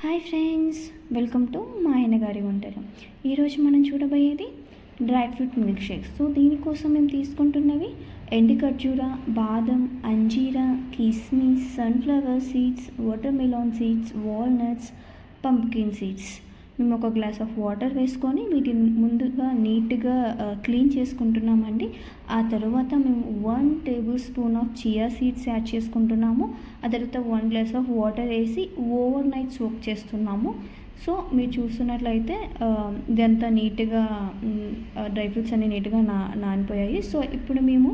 Hi friends, welcome to మా ఆయన గారి వంటలు. ఈరోజు మనం చూడబోయేది dry fruit milk shake. So దీనికోసం మేము తీసుకుంటున్నవి ఎండు ఖర్జూర, బాదం, అంజీరా, కిస్మిస్, sunflower seeds, water melon seeds, walnuts, pumpkin seeds. మేము ఒక గ్లాస్ ఆఫ్ వాటర్ వేసుకొని వీటిని ముందుగా నీట్గా క్లీన్ చేసుకుంటున్నామండి. ఆ తర్వాత మేము 1 table spoon of chia seeds add చేసుకుంటున్నాము. ఆ తర్వాత 1 గ్లాస్ ఆఫ్ వాటర్ వేసి ఓవర్ నైట్ సోక్ చేస్తున్నాము. సో మీరు చూస్తున్నట్లయితే ఇదంతా నీట్గా డ్రై ఫ్రూట్స్ అన్నీ నీట్గా నానిపోయాయి. సో ఇప్పుడు మేము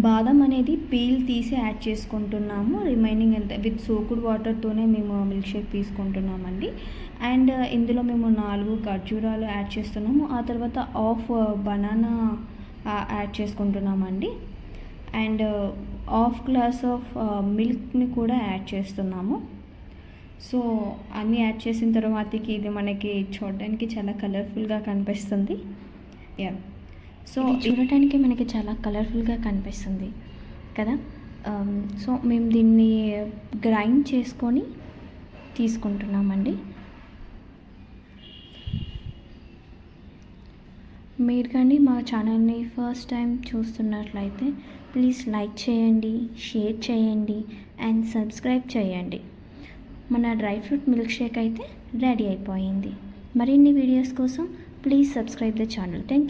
బాదం అనేది పీల్ తీసి యాడ్ చేసుకుంటున్నాము. రిమైనింగ్ అంతా విత్ సోకుడ్ వాటర్తోనే మేము మిల్క్ షేక్ తీసుకుంటున్నామండి. అండ్ ఇందులో మేము 4 ఖర్జూరాలు యాడ్ చేస్తున్నాము. ఆ తర్వాత హాఫ్ బనానా యాడ్ చేసుకుంటున్నామండి. అండ్ హాఫ్ గ్లాస్ ఆఫ్ మిల్క్ని కూడా యాడ్ చేస్తున్నాము. సో అన్నీ యాడ్ చేసిన తర్వాతకి ఇది మనకి చూడడానికి చాలా కలర్ఫుల్గా కనిపిస్తుంది. సో చూడటానికి మనకి చాలా కలర్ఫుల్గా కనిపిస్తుంది కదా. సో మేము దీన్ని గ్రైండ్ చేసుకొని తీసుకుంటున్నామండి. మీరు కానీ మా ఛానల్ని ఫస్ట్ టైం చూస్తున్నట్లయితే ప్లీజ్ లైక్ చేయండి, షేర్ చేయండి అండ్ సబ్స్క్రైబ్ చేయండి. మన డ్రై ఫ్రూట్ మిల్క్ షేక్ అయితే రెడీ అయిపోయింది. మరిన్ని వీడియోస్ కోసం please subscribe the channel. Thank you.